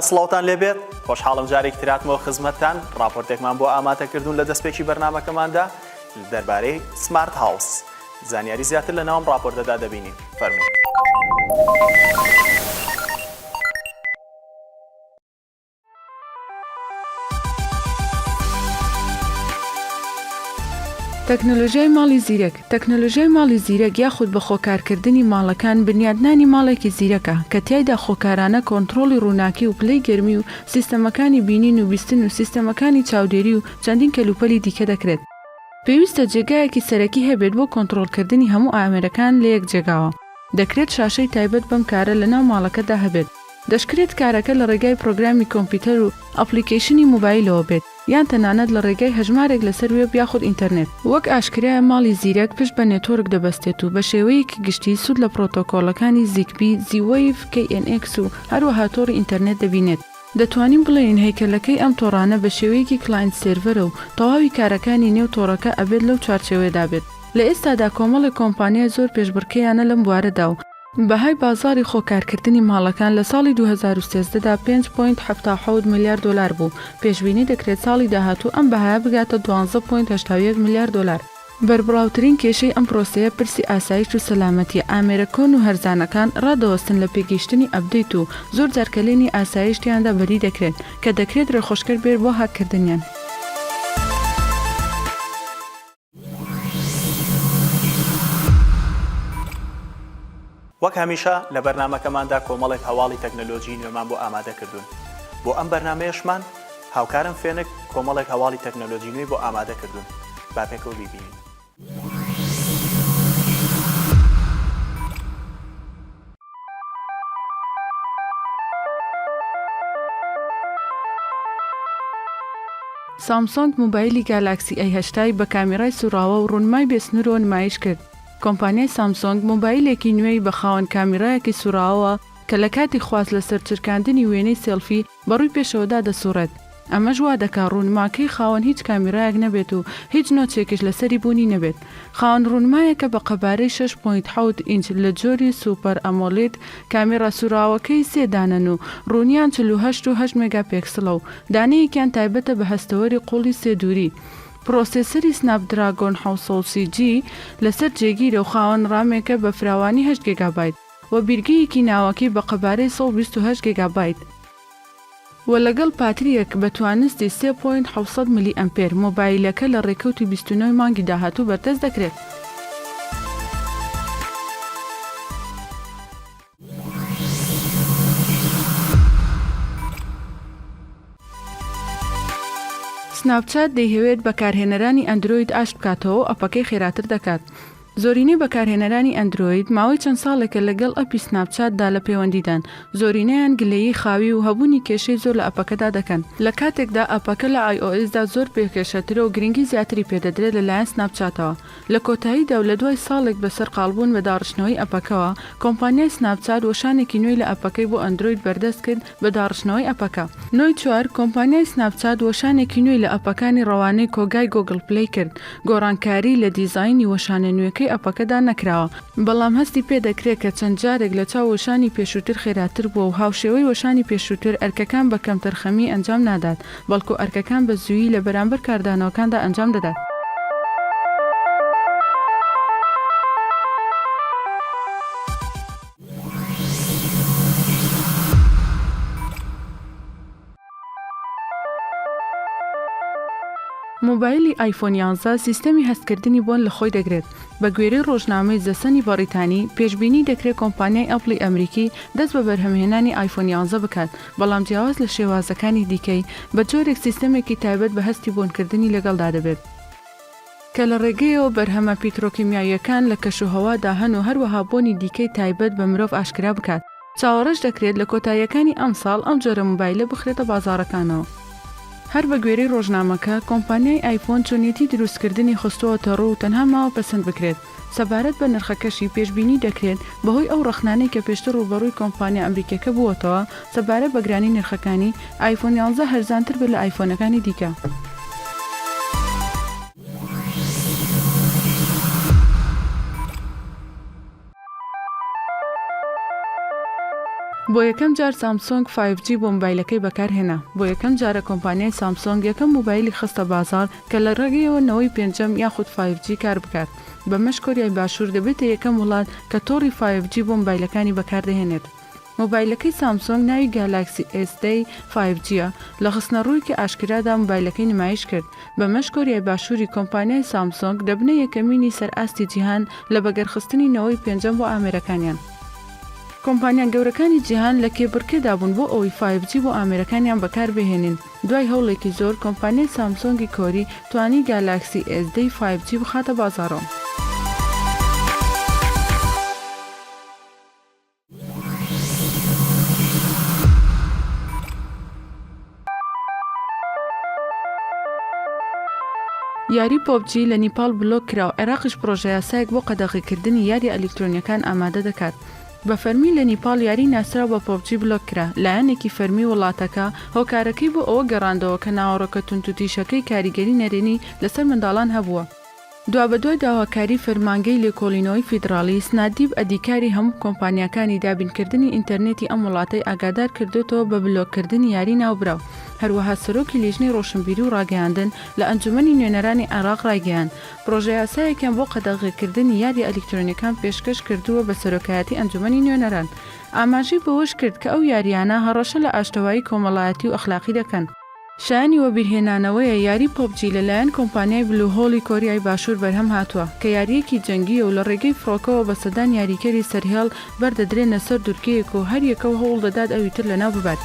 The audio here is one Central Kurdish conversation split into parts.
سڵاوتان لێبێت خۆشحاڵم جارێک تراتمەوە خزمەتتان راپۆرتێکمان بۆ ئامادەکردوون لە دەستپێکی بەرنامەکەماندا دەربارەی سمارت هاوس زانیاری زیاتر لە ناوم راپۆرتەدا دەبینین فەرمووی. تەکنۆلۆژیای ماڵی زیرەک. تەکنۆلۆژیای ماڵی زیرەک یاخود بە خۆکارکردنی ماڵەکان بنیادنانی ماڵێکی زیرەکە کە تیایدا خۆکارانە کۆنتڕۆڵی ڕووناکی و پلەی گەرمی و سیستەمەکانی بینین و بیستن و سیستەمەکانی چاودێری و چەندین کەلوپەلی دیکە دەکرێت. پێویستە جێگایەکی سەرەکی هەبێت بۆ کۆنتڕۆڵکردنی هەموو ئامێرەکان لە یەک جێگاوە. دەکرێت شاشەی تایبەت بەم کارە لەناو ماڵەکەدا هەبێت. دەشکرێت کارەکە لە ڕێگای پرۆگرامی کۆمپیوتەر و ئەپلیکیشنی موبایلەوە بێت یان تەنانەت لە ڕێگای هەژمارێک لەسەر وێب یاخود ئینتەرنێت. وەک ئاشکرایە ماڵی زیرەک پشت بە نێتۆرک دەبەستێت و بە شێوەیەکی گشتی سوود لە پرۆتۆکۆڵەکانی زیگبی، زیوەیف، KNX و هەروەها تۆڕی ئینتەرنێت دەبینێت. دەتوانین بڵێین هەیکەلەکەی ئەم تۆڕانە بە شێوەیەکی کلاینت سێرڤەرە و تەواوی کارەکانی نێو تۆڕەکە ئەبێت لەو چوارچێوەیەدا بێت. لە ئێستادا کۆمەڵی کۆمپانیای زۆر پێشبڕکێیانە لەم بوارەدا و بەهای بازاری خۆکارکردنی ماڵەکان لە ساڵی 2013دا 5.77 میلیارد دلار بوو. پێشبینی دەکرێت ساڵی داهاتوو ئەم بەهایە بگاتە 12.81 میلیارد دلار. بەربڕاوترین کێشەی ئەم پرۆسەیە پرسی ئاسایش و سەلامەتی ئامێرەکۆن و هەرزانەکان ڕادەوەستن لە پێگەیشتنی ئەپدەیت و زۆر جارکەلێنی ئاسایشتیاندا بەری دەکرێت کە دەکرێت ڕێخۆشکەر بێت بۆ هاکردنیان. وەک هەمیشە لە بەرنامەکەماندا کۆمەڵێک هەواڵی تەکنۆلۆژی نوێمان بۆ ئامادە کردوون. بۆ ئەم بەرنامەیەشمان هاوکارم فێنک کۆمەڵێک هەواڵی تەکنۆلۆژی نوێی بۆ ئامادە کردوون. با پێکەوە بیبینین. سامسۆنگ موبایلی گالاکسی A8 بە کامێرای سوراوە و ڕوونمای بێسنوورەوە نمایش کرد. کۆمپانیای سامسۆنگ موبایلێکی نوێی بە خاوەن کامێرایەکی سوراوە کە لە کاتی خواست لەسەر چرکاندنی وێنەی سێلفی بەڕووی پێشەوەدا دەسوڕێت. ئەمەش وا دەکات ڕوونماکەی خاوەن هیچ کامێرایەک نەبێت و هیچ نۆچێکیش لەسەری بوونی نەبێت. خاوەن ڕوونمایەکە بە قەبارەی 6.7 ئینچ لە جۆری سوپەر ئەمۆلێد، کامێرا سوراوەکەی 3 دانن و ڕوونیان 48 مێگاپیکسڵە و دانەیەکیان تایبەتە بە هەستەوەری قوڵی سێ دووری. پرۆسێسەری سناپدراگۆن 700 لەسەر جێگیرە و خاوەن ڕامێکە بە فراوانی 8 گیگابایت و بیرگەیەکی ناوەکەی بە قەبارەی 128 گیگابایت و لەگەڵ پاتریەک بە توانستی 3.7 میلی ئەمپێر مۆبایلەکە لە ڕێکەوتی 29 مانگی داهاتوو بەردەست دەکرێت. سناپچات دەیهەوێت بەکارهێنەرانی ئەندرۆید ئاشت بکاتەوە و ئەپەکەی خێراتر دەکات. زۆرینەی بەکارهێنەرانی ئەندرۆید ماوەی چەند ساڵێکە لەگەڵ ئەپی سناپچاتدا لە پەیوەندیدان. زۆرینەیان گلەیی خاوی و هەبوونی کێشەی زۆر لە ئەپەکەدا دەکەن. لە کاتێکدا ئەپەکە لە iOSدا زۆر پێکێشەترە و گرنگی زیاتری پێدەدرێت لەلایەن سناپچاتەوە. لە کۆتاییدا و لە دوای ساڵێک بەسەر قاڵبوون بە داڕشتنەوەی ئەپەکەوە، کۆمپانیای سناپچات وەشانێکی نوێی لە ئەپەکەی بۆ ئەندرۆید بەردەست کرد بە داڕشتنەوەی ئەپەکە. نۆی 4 کۆمپانیای سناپچات وەشانێکی نوێی لە ئەپەکانی ڕەوانەی کۆگای گۆگڵ پلەی کرد. گۆڕانکاری لە دیزاینی وەشانە نوێەکەی ئەپەکەدا نەکراوە، بەڵام هەستی پێدەکرێت کە چەند جارێک لە چاو وەشانی پێشووتر خێراتر بووە و هاوشێوەی وەشانی پێشووتر ئەرکەکان بە کەمتر خەمی ئەنجام نادات، بەڵکو ئەرکەکان بە زوویی لە بەرامبەر کاردانەوەکاندا ئەنجام دەدات. مۆبایلی ئایفۆن 11 سیستەمی هەستکردنی بۆن لە خۆی دەگرێت. بە گوێرەی ڕۆژنامەی زەسەنی بەریتانی پێشبینی دەکرێت کۆمپانیای ئەپڵی ئەمریکی دەست بە بەرهەمهێنانی ئایفۆن 11 بکات، بەڵام جیاواز لە شێوازەکانی دیکەی بە جۆرێک سیستەمێکی تایبەت بە هەستی بۆنکردنی لەگەڵدا دەبێت کە لە ڕێگەیەوە بەرهەمە پیترۆکیمیاییەکان لە کەشوهەوادا هەن و هەروەها بۆنی دیکەی تایبەت بە مرۆڤ ئاشکرا بکات. چاوەڕێژ دەکرێت لە کۆتاییەکانی ئەم ساڵ ئەم جۆرە مۆبایلە بخرێتە بازاڕەکانەوە. هەر بە گوێرەی ڕۆژنامەکە کۆمپانیای ئایفۆن چۆنیەتی دروستکردنی خستووەتە ڕوو و تەنها ماوە پەسەند بکرێت. سەبارەت بە نرخەکەشی پێشبینی دەکرێت بەهۆی ئەو ڕەخنانەی کە پێشتر ڕوبەڕووی کۆمپانیا ئەمریکیەکە بووەتەوە سەبارەت بە گرانی نرخەکانی ئایفۆن 11 هەرزانتر بێت لە ئایفۆنەکانی دیکە. بۆ یەکەم جار سامسۆنگ 5G بۆ مۆبایلەکەی بەکارهێنا. بۆ یەکەم جارە کۆمپانیای سامسۆنگ یەکەم مۆبایلی خستە بازار کە لە ڕێگەیەوە نەوەی پێنجەم یاخود 5G کار بکات. بەمەش کۆریای باشوور دەبێتە یەکەم وڵات کە تۆڕی 5G بۆ مۆبایلەکانی بەکاردەهێنێت. مۆبایلەکەی سامسۆنگ ناوی گالاکسی ئێسدەی 5Gە لە خستنەڕوویکی ئاشکرادا مۆبایلەکەی نمایش کرد. بەمەش کۆریای باشووری کۆمپانیای سامسۆنگ دەبنە یەکەمینی سەرئاستی جیهان لە بەگەرخستنی نەوەی پێنجەم بۆ ئامێرەکانیان. کۆمپانیا گەورەکانی جیهان لە کێبڕکێدا بوون بۆ ئەوەی 5G بۆ ئامێرەکانیان بەکاربهێنن. دوای هەوڵێکی زۆر کۆمپانیای سامسۆنگی کۆری توانی گالاکسی ئێسدەی 5G بخاتە بازاڕەوە. یاری پۆبجی لە نیپال بلۆک کرا و عێراقیش پرۆژە یاسایەک بۆ قەدەغیکردنی یاری ئەلیکترۆنیەکان ئامادە دەکات. بە فەرمی لە نیپال یاری ناسرا بە پۆبجی بلۆک کرا. لایەنێکی فەرمی وڵاتەکە هۆکارەکەی بۆ ئەوە گەڕاندەوە کە ناوەڕۆکە تونتوتیشەکەی کاریگەری نەرێنی لەسەر منداڵان هەبووە. دوابەدوای داواکاری فەرمانگەی لێکۆڵینەوەی فیدراڵی سنادیب ئەدیکاری هەموو کۆمپانیەکانی دابینکردنی ئینتەرنێتی ئەم وڵاتەی ئاگادار کردوێتەوە بە بلۆککردنی یاری ناوبراو. هەروەها سەرۆکی لیژنەی ڕۆشنبیری و ڕاگەیاندن لە ئەنجومەنی نوێنەرانی عێراق ڕایگەیاند پرۆژە یاسایەکیان بۆ قەدەغیکردنی یاری ئەلیکترۆنیەکان پێشکەش کردووە بە سەرۆکایەتی ئەنجومەنی نوێنەران. ئاماژەی بەوەش کرد کە ئەو یاریانە هەڕەشە لە ئاشتەوایی کۆمەڵایەتی و ئەخلاقی دەکەن. شایانی وەبیرهێنانەوەیە یاری پۆبجی لەلایەن کۆمپانیای بلوهۆڵی کۆریای باشوور بەرهەم هاتووە کە یاریەکی جەنگیە و لە ڕێگەی فڕۆکەوە بە سەدان یاریکەری سەرهێڵ بەردەدرێنە سەر دوورگەیەک و هەر یەکەو هەوڵ دەدات ئەوی تر لەناو ببات.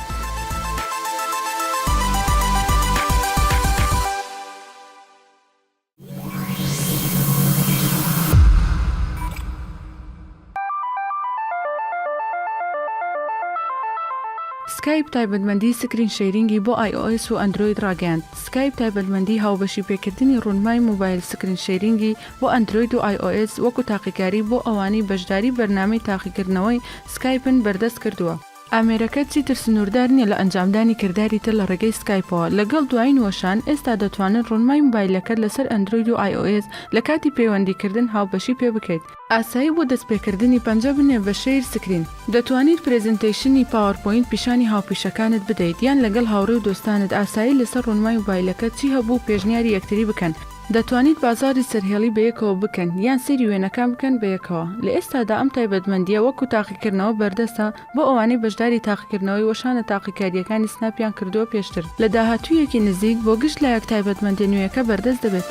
سکایپ تایبەتمەندی سکرین شێرینگی بۆ iOS و ئەندروید ڕاگەیاند. سکایپ تایبەتمەندی هاوبەشی پێکردنی ڕوونمای موبایل سکرین شێرینگی بۆ ئەندروید و iOS وەکو تاقیکاری بۆ ئەوانەی بەشداری بەرنامەی تاقیکردنەوەی سکایپن بەردەست کردووە. ئامێرەکە چیتر سنووردار نییە لە ئەنجامدانی کردداری تر لە ڕێگەی سکایپەوە. لەگەڵ دوای نوۆشان ئێستا دەتوانن ڕوونمای موبایلەکەت لەسەر ئەندروید و iOS لە کاتی پەیوەندیکردن هاوبەشی پێ بکەیت. ئاسایی بۆ دەستپێکردنی پەنجە بنێ بە شەیر سکرین. دەتوانیت پرێزنتەیشنی پاوەرپۆینت پیشانی هاوپیشەکانت بدەیت یان لەگەڵ هاوڕێ و دۆستانت ئاسایی لەسەر ڕوونمای موبایلەکە چی هەبوو پێشنیاری یەکتری بکەن. دەتوانیت بازاری سەرهێڵی بەیەکەوە بکەن یان سەیری وێنەکان بکەن بەیەکەوە. لە ئێستادا ئەم تایبەتمەندیە وەکو تاقیکردنەوە بەردەستە بۆ ئەوانەی بەشداری تاقیکردنەوەی وەشانە تاقیکاریەکانی سناپیان کردووە پێشتر. لە داهاتوویەکی نزیک بۆ گشت لایەک تایبەتمەندی نوێیەکە بەردەست دەبێت.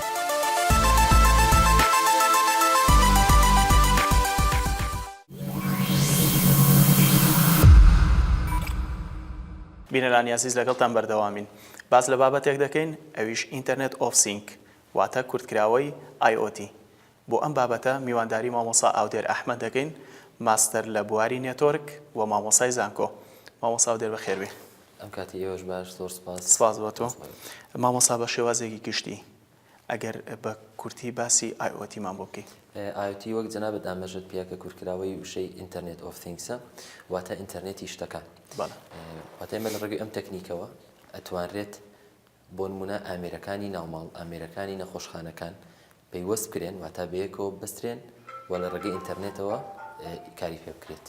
بینەرانی عزیز لەگەڵتان بەردەوامین. باز لە بابەتێک دەکەین ئەویش ئینتەرنێت ئۆف سینک واتە کورتکراوەی IoT. بۆ ئەم بابەتە میوانداری مامۆسا ئاودێر ئەحمەد دەکەین ماستەر لە بواری نێتۆرک و مامۆسای زانکۆ. مامۆسا ئاودێر بەخێربێ. ئەم کاتی ئێوەش باش زۆر سپاس بۆ تۆ. مامۆسا بە شێوازێکی گشتی ئەگەر بە کورتی باسی IoT-مان بۆ بکەی. IoT وەک جەنابەت ئاماژت پیاکە کورتکراوەی وشەی ئینتەرنێت ئۆف تینگسە واتە ئینتەرنێتی شتەکان. واتە ئێمە لە ڕێگەی ئەم تەکنیکەوە ئەتوانرێت بۆ نمونە ئامێرەکانی ناوماڵ ئامێرەکانی نەخۆشخانەکان پەیوەست بکرێن واتە بەیەکەوە بسترێن و لە ڕێگەی ئینتەرنێتەوە کاری پێ بکرێت.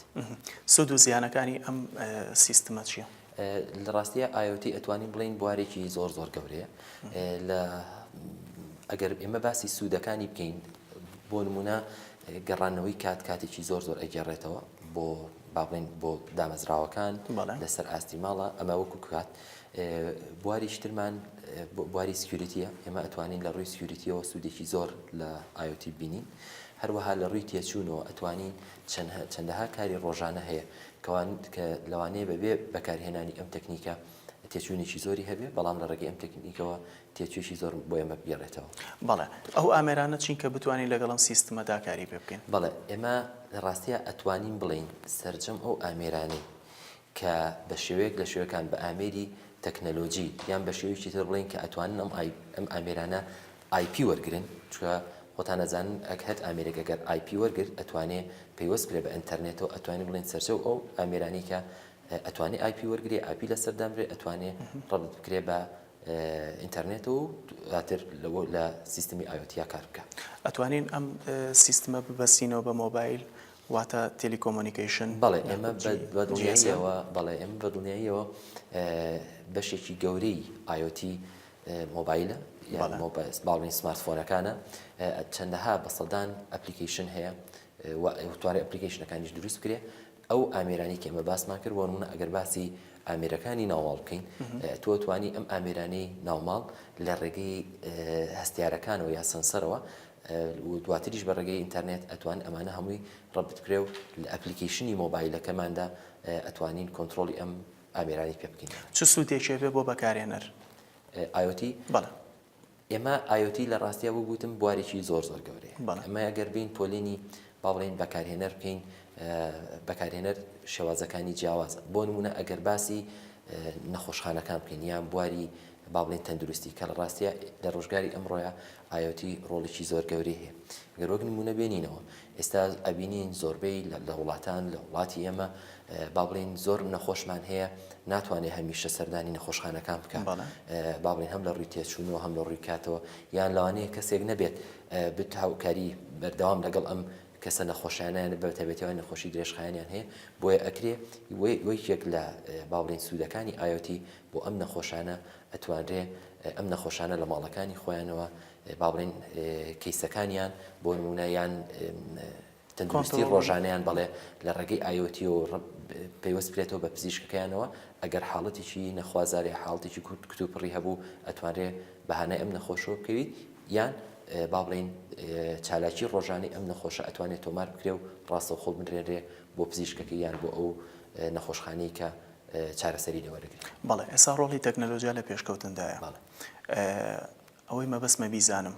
سود و زیانەکانی ئەم سیستەمە چییە؟ لە ڕاستیە IoT ئەتوانین بڵین بوارێکی زۆر زۆر گەورەیە. ئەگەر ئێمە باسی سوودەکانی بکەین بۆ نمونە گەڕانەوەی کاتێکی زۆر زۆر ئەگەڕێتەوە بۆ باڵێن بۆ دامەزراوەکان لەسەر ئاستی ماڵە ئەمە وەکو کات بواری شترمان بواری سکیوریتیە ئێمە ئەتوانین لە ڕووی سکیوریتیەوە سوودێکی زۆر لە IoT بینین. هەروەها لە ڕووی تێچوونەوە ئەتوانین چەندەها کاری ڕۆژانە هەیە کە لەوانەیە بەبێ بەکارهێنانی ئەم تەکنیکە تێچوونێکی زۆری هەبێ بەڵام لە ڕێگەی ئەم تەکنیکەوە تێچووشی زۆر بۆ ئێمە بگەڕێتەوە. بەڵێ ئەو ئامێرانە چین کە بتوانین لەگەڵ ئەم سیستەمەدا کاری پێ بکەین؟ بەڵێ ئێمە لە ڕاستیە ئەتوانین بڵین سەرجەم ئەو ئامێرانەی کە بە شێوەیەک لە شێوەکان بە ئامێری تەکنەلۆجی یان بە شێوەیەکی تر بڵین کە ئەتوانن ئەم ئامێرانە IP وەرگرن چونکە خۆتان ئەزانن هەر ئامێرێک ئەگەر IP وەرگرت ئەتوانێ پەیوەست بکرێت بە ئینتەرنێتەوە ئەتوانین بڵین سەرجەم ئەو ئامێرانی کە ئەتوانێت IP وەرگێ IP لەسەردامرێ ئەتوانێت ڕەبط بکرێت بە ئینتەرنێت و ئاتر لە سیستمی IoT کار بکە. ئەتوانین ئەم سیستەمە ببەسینەوە بە مۆبایل واتە تێلیکۆمۆنیکیشن بەڵێ ئێمە بە دڵنیاییەوە بەڵێ ئێمە بە دڵنیاییەوە بەشێکی گەورەی IoT مۆبایلە باڵین سمارتفۆنەکانە چەندەها بە سەدان ئەپلیکیشن هەیە توانێت ئەپلیکیشنەکانیش دروست بکرێ ئەو ئامێرانی کە ئێمە باسمان کرد وەنمونە ئەگەر باسی ئامێرەکانی ناوماڵ بکەین تۆ توانی ئەم ئامێرانەی ناوماڵ لە ڕێگەی هەستیارەکانەوە یا سنسەرەوە دواتریش بە ڕێگەی ئینتەرنێت ئەتوان ئەمانە هەمووی ڕەبت بکرێ و لە ئەپلیکیشنی مۆبایلەکەماندا ئەتوانین کۆنتترۆلی ئەم ئامێرانی پێ بکەین چ سوودێکێ بێ بۆ بەکارێنەر IoT بەڵێ ئێمە IoT لە ڕاستیە بۆ گوتم بوارێکی زۆر گەورەیە ئەمە ئەگەر بین پۆلینی با بڵێن بەکارهێنەر بکەین بەکارهێنەر شێوازەکانی جیاوازە بۆ نمونە ئەگەر باسی نەخۆشخانەکان بکەین یان بواری با بڵێن تەندروستی کە لە ڕاستیە لە ڕۆژگاری ئەمڕۆیە IoT ڕۆڵێکی زۆر گەورەی هەیە گەر وەک نمونە بێنینەوە ئێستا ئەبینین زۆربەی لە وڵاتان لە وڵاتی ئێمە با بڵێن زۆر نەخۆشمان هەیە ناتوانێت هەمیشە سەردانی نەخۆشخانەکان بکە با بڵێن هەم لە ڕووی تێچوونەوە هەم لە ڕووی کاتەوە یان لەوانەیە کەسێک نەبێت بت هاوکاری بەردەوام لەگەڵ ئەم کەسە نەخۆشیانیان بە تەبێتەوەی نەخۆشی درێژخایانیان هەیە بۆیە ئەکرێ وەیەک لە با بڵێن سوودەکانی IoT بۆ ئەم نەخۆشانە ئەتوانرێ ئەم نەخۆشانە لە ماڵەکانی خۆیانەوە با بڵێن کەیسەکانیان بۆ نمونە یان تەندروستی ڕۆژانیان بەڵێ لە ڕێگەی IoT و پێوەست بێتەوە بە پزیشکەکەیانەوە ئەگەر حاڵەتێکی نەخوازارێ حاڵەتێکی کتوپڕی هەبوو ئەتوانرێ بەهانای ئەم نەخۆشەوە بکەویت یان با بڵێن چالاکی ڕۆژانی ئەم نەخۆشە ئەتوانێت تۆمار بکرێ و ڕاستەوخۆ بنرێنرێ بۆ پزیشکەکە یان بۆ ئەو نەخۆشخانەی کە چارەسەری لەوەرەگرێت. بەڵێ ئێستا ڕۆڵی تەکنەلۆژیا لە پێشکەوتندایە ئەوەی مەبەستمە بیزانم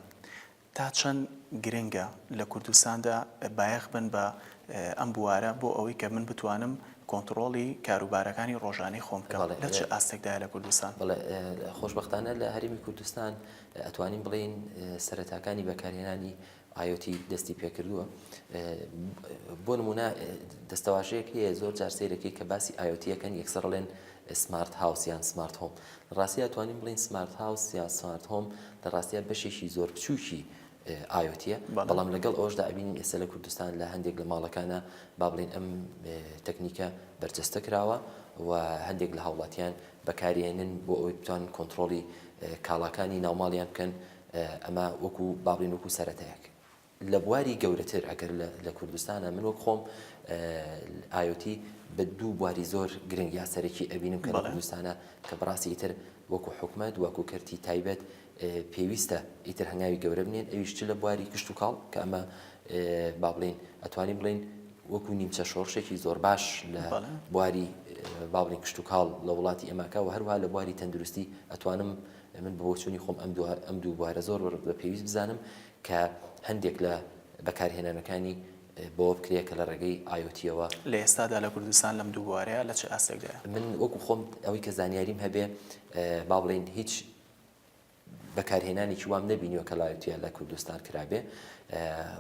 تا چەند گرنگە لە کوردستاندا بایەخ بن بە ئەم بوارە بۆ ئەوەی کە من بتوانم کۆنتترۆلی کاروبارەکانی ڕۆژانەی خۆم بکەم لە چه ئاستێکدایە لە کوردستان؟ بەڵێ خۆشبەختانە لە هەرێمی کوردستان ئەتوانین بڵێن سەرەتاکانی بەکارهێنانی IoT دەستی پێکردووە بۆ نمونە دەستەواژەیەک هەیە زۆر جار سەیرەکەی کە باسی IoT-ەکەن یەکسەر بڵێن سمارت هاوس یان سمارت هۆم لە ڕاستیە توانین بڵین سمارت هاوس یا سمارت هۆم لە ڕاستیە بەشێکی زۆر بچووکی IoT-ە بەڵام لەگەڵ ئەوەشدا ئەبینین ئێستا لە کوردستان لە هەندێک لە ماڵەکانە با بڵین ئەم تەکنیکە بەرجەستە کراوە و هەندێک لە هاوڵاتیان بەکارێنن بۆ ئەوەی بتوان کۆنتترۆلی کاڵاکانی ناوماڵیان بکەن ئەمە وەکو با بڵین وەکو سەرەتایەک لە بواری گەورەتر ئەگەر لە کوردستانە من وەک خۆم IoT بە دوو بواری زۆر گرنگ یا سەرەکی ئەبینم کە لە کوردستانە کە بەڕاستی ئیتر وەکو حکومەت وەکو کەرتی تایبەت پێویستە ئیتر هەنگاوی گەورە بنێن ئەویش لە بواری کشت و کاڵ کە ئەمە با بڵین ئەتوانین بڵین وەکو نیمچە شۆڕشێکی زۆر باش لە بواری با بڵین کشت و کاڵ لە وڵاتی ئێماکە و هەروها لە بواری تەندروستی ئەتوانم من بە بۆچوونی خۆم ئەم دوو بوارە زۆر بە پێویست بزانم کە هەندێک لە بەکارهێنانەکانی بۆ بکرێ کە لە ڕێگەی IoT-ەوە لە ئێستادا لە کوردستان لەم دوو بوارەیە لە چه ئاستێکدایە؟ من وەکو خۆم ئەوەی کە زانیاریم هەبێ با بڵین هیچ بەکارهێنانێکی وام نەبینیوە کە لایەتە لە کوردستان کرابێ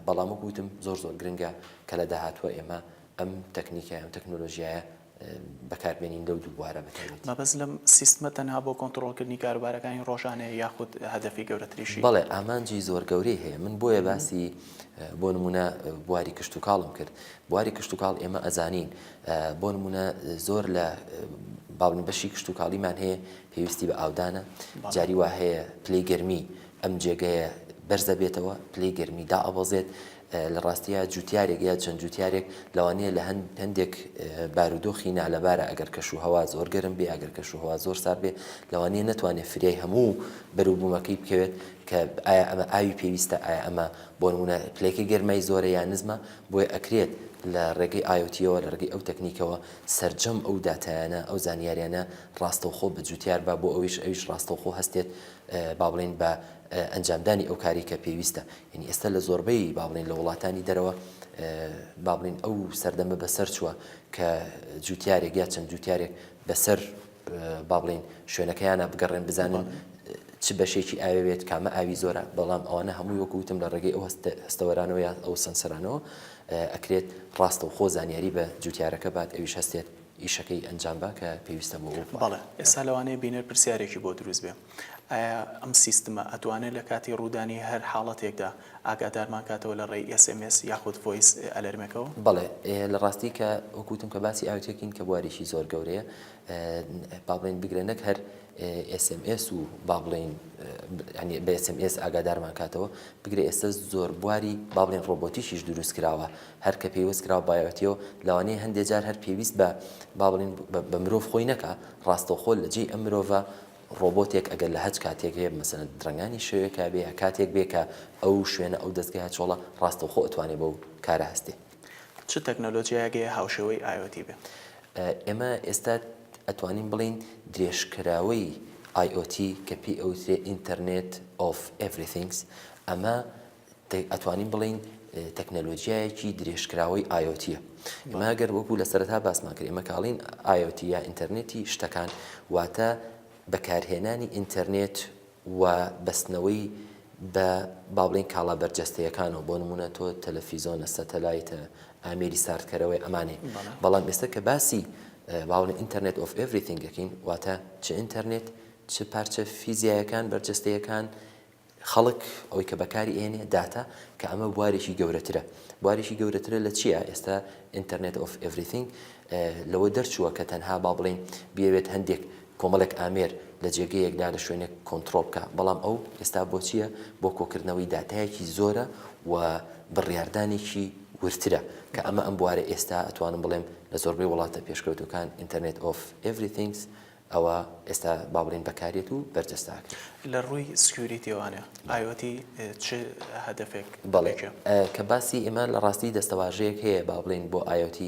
بەڵام وەکو وتم زۆر گرنگە کە لە داهاتوە ئێمە ئەم تەکنیکە ئەم تەکنۆلۆژیایە بەکاربێنین لەو دوو بوارە بەتایبەتی. مەبەست لەم سیستمە تەنها بۆ کۆنتترۆلکردنی کاروبارەکانی ڕۆژانەیە یاخود هەدەفی گەورەتریشی؟ بەڵێ ئامانجی زۆر گەورەی هەیە من بۆیە باسی بۆ نمونە بواری کشت و کاڵم کرد بواری کشت و کاڵ ئێمە ئەزانین بۆ نمونە زۆر لە باڵین بەشی کشت و کاڵیمان هەیە پێویستی بە ئاودانە جاری وا هەیە پلەی گەرمی ئەم جێگەیە بەرزە بێتەوە پلەی گەرمی دائەبەزێت لە ڕاستیە جوتیارێک یا چەند جوتیارێک لەوانەیە لە هەندێک بارودۆخی نالەبارە ئەگەر کەش و هەوا زۆر گەرم بێ ئەگەر کەش و هەوا زۆر سارد بێ لەوانەیە نەتوانێت فریای هەموو بەروبوومەکەی بکەوێت کە ئایا ئەمە ئاوی پێویستە ئایا ئەمە بۆ نمونە پلەیەکی گەرمای زۆرە یان نزمە بۆیە ئەکرێت لە ڕێگەی IoT-ەوە لە ڕێگەی ئەو تەکنیکەوە سەرجەم ئەو داتایانە ئەو زانیاریانە ڕاستەوخۆ بە جوتیار بە بۆ ئەویش ڕاستەوخۆ هەستێت با بڵێن بە ئەنجامدانی ئەو کاری کە پێویستە یعنی ئێستا لە زۆربەی با بڵێن لە وڵاتانی دەرەوە با بڵێن ئەو سەردەمە بەسەر چووە کە جوتیارێک یا چەند جوتیارێک بەسەر با بڵێن شوێنەکەیانە بگەڕێن بزانن چ بەشێکی ئاوێت کامە ئاوی زۆرە بەڵام ئەوانە هەمووی وەکوتم لە ڕێگەی ئەو هەستەوەرانەوە یا ئەو سەنسەرانەوە ئەکرێت ڕاستەوخۆ زانیاری بە جوتیارەکە بات ئەویش هەستێت ئیشەکەی ئەنجام با کە پێویستە بۆ بەڵێ ئێستا لەوانەیە بینەر پرسیارێکی بۆ دروست بێ ئەم سیستمە ئەتوانێت لە کاتی ڕوودانی هەر حاڵەتێکدا ئاگادارمان کاتەوە لە ڕێی SMS یاخود ڤۆیس ئەلەرمێکەوە؟ بەڵێ لە ڕاستی کە وەکوتم کە باسی ئاوتێکین کە بواریشی زۆر گەورەیە با بڵێن بگرێنەک هەر SMS و با بڵێن ینی بە SMS ئاگادارمان کاتەوە بگرێ ئێستا زۆر بواری با بڵێن ڕۆبۆتیشیش دروست کراوە هەر کە پێویست کراوە بایەتیەوە لەوانەیە هەندێک جار هەر پێویست بە با بڵێن بە مرۆڤ خۆی نەکا ڕاستەوخۆ لە جێی ئەم مرۆڤە ڕۆبۆتێک ئەگەر لە هەچ کاتێک هەیە مەسەن درەنگانی شوێکە بێ کاتێک بێ کە ئەو شوێنە ئەو دەستگای چۆڵە ڕاستەوخۆ ئەتوانێت بەو کارە هەستێ. چ تەکنۆلۆژیایەکەیە هاوشێوەی IoT بێ؟ ئێمە ئێستا ئەتوانین بڵین درێژکراوەی IoT کە پێی ئەوترێ ئینتەرنێت ئۆف ئێڤریثینگز ئەمە ئەتوانین بڵین تەکنەلۆژیایەکی درێژکراوەی IoTە. ئێمە ئەگەر وەکو لە سەرەتا باسمان کرد ئێمە کاڵین IoT یا ئینتەرنێتی شتەکان واتە بەکارهێنانی ئینتەرنێت و بەستنەوەی بە با بڵین کاڵا بەرجەستەیەکانەوە بۆ نمونە تۆ تەلەڤیزۆنە سەتەلایتە ئامێری ساردکەرەوەی ئەمانێ بەڵام ئێستا کە باسی باڵێن ئینتەرنێت ئۆف ئێڤریثینگەکەین واتە چ ئینتەرنێت چ پارچە فیزیایەکان بەرجەستەیەکان خەڵک ئەوەی کە بەکاری ئێنێ داتا کە ئەمە بوارێکی گەورەترە. بوارێکی گەورەترە لە چییە؟ ئێستا ئینتەرنێت ئۆف ئێڤریثینگ لەوە دەرچووە کە تەنها با بڵین بێوێت هەندێک کۆمەڵێک ئامێر لە جێگەیەکدا لە شوێنێک کۆنتترۆل بکە بەڵام ئەو ئێستا بۆ چییە؟ بۆ کۆکردنەوەی داتایەکی زۆرە و بڕیاردانێکی ورترە کە ئەمە ئەم بوارە ئێستا ئەتوانم بڵێم لە زۆربەی وڵاتە پێشکەوتوەکان ئینتەرنێت ئۆف ئێڤریثینگز ئەوە ئێستا با بڵێن بەکارێت و بەرجەستاکە. لە ڕووی سکیوریتیوانە IoT چ هەدەفێک بەڵێ کە باسی ئێمە لە ڕاستی دەستەواژەیەک هەیە با بڵێن بۆ IoT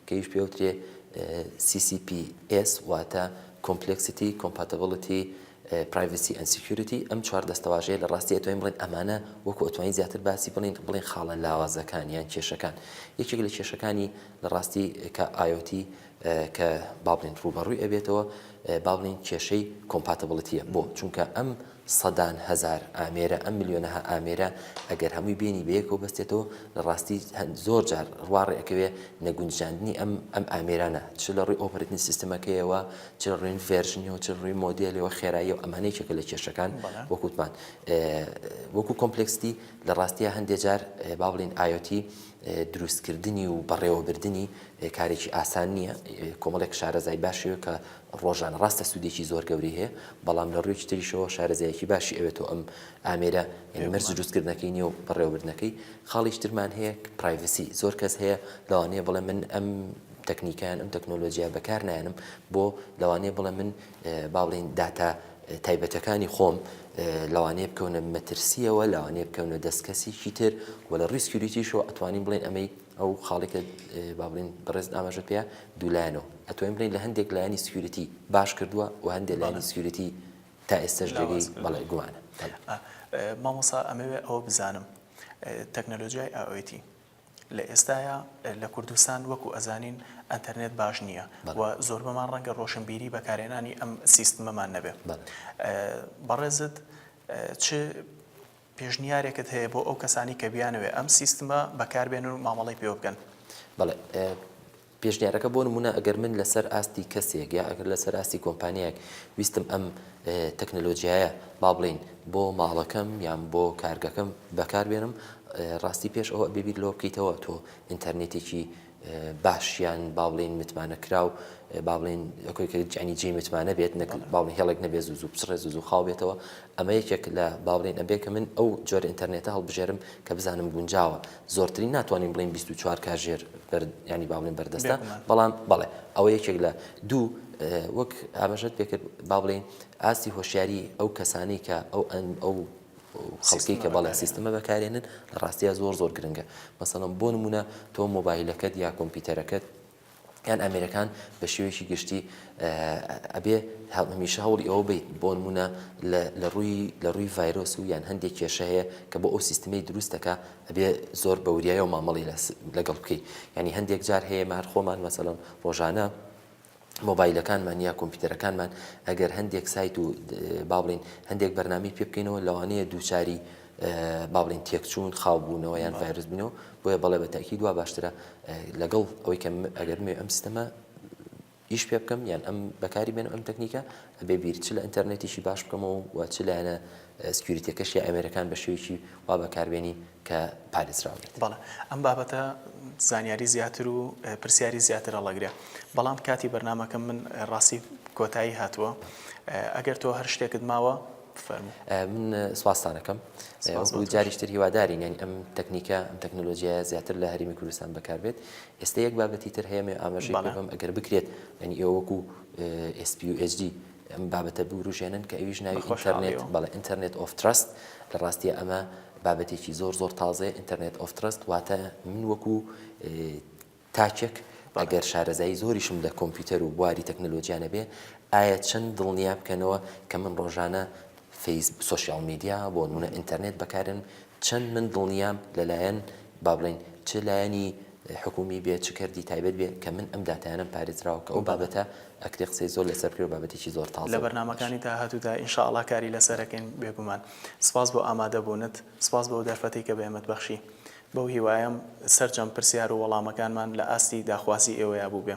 کە هیچ پێوترێ CCPS واتە Complexity, Compatibility, Privacy and Security ئەم چوار دەستەواژەیە لە ڕاستی ئەتوانین بڵێن ئەمانە وەکو ئەتوانین زیاتر باسی بڵێن خاڵە لاوازەکان یان کێشەکان. یەکێک لە کێشەکانی لە ڕاستی کە IoT کە با بڵێن ڕوبەڕووی ئەبێتەوە با بڵێن کێشەی کۆمپاتبڵیتیە بۆ چونکە ئەم سەدان هەزار ئامێرە ئەم میلیۆنەها ئامێرە ئەگەر هەمووی بینی بەیەکەوە بەستێتەوە لە ڕاستی زۆر جار ڕواڕێکەوێ نەگونجاندنی ئەم ئامێرانە چ لە ڕووی ئۆپەرێتنگ سیستەمەکەیەوە چ ڕووی ڤێرژنیەوە چ ڕووی مۆدێلەوە خێراییەوە ئەمانەیەکێکە لە کێشەکان وەکوتمان وەکو کۆمپلکسیتی لە ڕاستیە هەندێک جار با بڵێن IoT دروستکردنی و بەڕێوەبردننی کارێکی ئاسان نییە کۆمەڵێک شارەزای باشیەوە کە ڕۆژان ڕاستە سوودێکی زۆر گەوری هەیە بەڵام لە ڕووی تریشەوە شارەزایەکی باشی ئەوێتەوە ئەم ئامێرە مەرج دروستکردنەکەی نیە و بەڕێوەبردنەکەی خاڵیش ترمان هەیە پرایڤسی زۆر کەس هەیە لەوانەیە بڵێ من ئەم تەکنیکیان ئەم تەکنۆلۆژیا بەکار نایەنم بۆ لەوانەیە بڵێ من با بڵێن داتا تایبەتەکانی خۆم لەوانەیە بکەونە مەترسیەوە لەوانەیە بکەونە دەستکەسێکی تر و لە ڕووی سکیوریتیشەوە ئەتوانین بڵێن ئەمەی ئەو خاڵێکە با بڵێن بەڕێز ئاماژە پێە دوولایەنەوە ئەتوانین بڵێن لە هەندێک لایانی سکیوریتی باش کردووە و هەندێک لایانی سکیوریتی تا ئێستاش جێگەی بەڵێ گومانە. مامۆستا ئەمەوێ ئەوە بزانم تەکنۆلۆژیای IoT لە ئێستاە لە کوردستان وەکو ئەزانین ئەتەرنێت باش نییە و زۆر بەمان ڕەنگە ڕۆشنبیری بەکارهێنانی ئەم سیستمەمان نەبێت. بەڕێزت چ پێشنیارێکت هەیە بۆ ئەو کەسانی کە بیانەوێ ئەم سیستمە بەکاربێنن و مامەڵی پێوە بکەن؟ بەڵێ پێشنیارەکە بۆ نمونە ئەگەر من لەسەر ئاستی کەسێک یا ئەگەر لەسەر ئاستی کۆمپانیایەک ویستم ئەم تەکنۆلۆژیایە با بڵێن بۆ ماڵەکەم یان بۆ کارگەکەم بەکاربێنم ڕاستی پێش ئەوە ببییر لۆ بکەیتەوە تۆ ئینتەرنێتێکی باشیان با بڵێن متمانە کراو با بڵێن ئەوکەی جێی متمانە بێت با بڵێن هێڵێک نەبێت زوو بچڕێ زوو خاو بێتەوە ئەمە یەکێک لە با بڵێن ئەبێ کە من ئەو جۆرە ئینتەرنێتە هەڵبژێرم کە بزانم گونجاوە زۆرترین ناتوانین بڵێن 24 کاژێر ینی با بڵێن بەردەستە بەڵام بەڵێ ئەوە یەکێک لە دوو وەک ئاماژەت پێکرد با بڵێن ئاستی هۆشیاری ئەو کەسانی کە ئەو خەڵکی کە بەڵێ سیستەمە بەکارێنن لە ڕاستیە زۆر گرنگە مەسەڵەن بۆ نمونە تۆ مۆبایلەکەت یا کۆمپیوتەرەکەت یان ئەمریکان بە شێوەیەکی گشتی ئەبێ هەمیشە هەوڵی ئەوە بیت بۆ نمونە لە ڕووی ڤایرۆس و یان هەندێک کێشە هەیە کە بۆ ئەو سیستەمەی دروستەکە ئەبێ زۆر بەوریایە و مامەڵی لەگەڵ بکەیت ینی هەندێک جار هەیە مار خۆمان مەسەڵەن ڕۆژانە مۆبایلەکانمان یا کۆمپیوتەرەکانمان ئەگەر هەندێک سایت و با بڵێن هەندێک بەرنامی پێ بکەینەوە لەوانەیە دووچاری با بڵێن تێکچوون خاوبوونەوە یان ڤایرۆس بوونەوە بۆیە بەڵێ بە تاکید وا باشترە لەگەڵ ئەوەی کە ئەگەر ئەم سیستەمە ئیش پێ بکەم یان ئەم بەکاری بێنم ئەم تەکنیکە ئەبێ بیر چ لە ئینتەرنێتیشی باش بکەمەوە و چ لایەنە سکیوریتیەکەشی ئەمریکان بە شێوێکی وا بەکاربێنی کە پارێزراوێت. بەڵێ ئەم بابەتە زانیاری زیاتر و پرسیاری زیاتر هەڵەگرێ بەڵام کاتی بەرنامەکەم من ڕاستی کۆتایی هاتووە ئەگەر تۆ هەر شتێکت ماوە فەرموو. من سواسانەکەم جاریشتر هیوادارین یعنی ئەم تەکنیکە ئەم تەکنۆلۆژیە زیاتر لە هەرێمی کوردستان بەکاربێت. ئێستا یەک بابەتی تر هەیە ئاماژەی بکەم ئەگەر بکرێت ینی ئێوە وەکو SPUHD ئەم بابەتە بروژێنن کە ئەویش ناوی ئینتەرنێت بەڵێ ئینتەرنێت ئۆف ترەست لە ڕاستیە ئەمە بابەتێکی زۆر تازەیە ئینتەرنێت ئۆف ترەست واتە من وەکو تاچێک ئەگەر شارەزایی زۆریشم لە کۆمپیوتەر و بواری تەکنۆلۆژیانە بێ ئایا چەند دڵنیا بکەنەوە کە من ڕۆژانە سوۆشیال میدیا بۆ نمونە ئینتەرنێت بەکارن چەند من دڵنیام لەلایەن با بڵێن چ لایەنی حکومی بێت چ کردی تایبەت بێت کە من ئەم داتایانم پارێزراوە کە ئەو بابەتە ئەکرێ قسەی زۆر لەسەر کرد و بابەتێکی زۆر تازە لە بەرنامەکانی داهاتوودا ئینشاءڵڵا کاری لەسەرەکەین بێگومان. سپاس بۆ ئامادەبوونت، سپاس بۆ دەرفەتەی کە بە ئێمەت بەخشی. بەو هیوایەم سەرجەم پرسیار و وەڵامەکانمان لە ئاستی داخواسی ئێوەیە بوو بێ.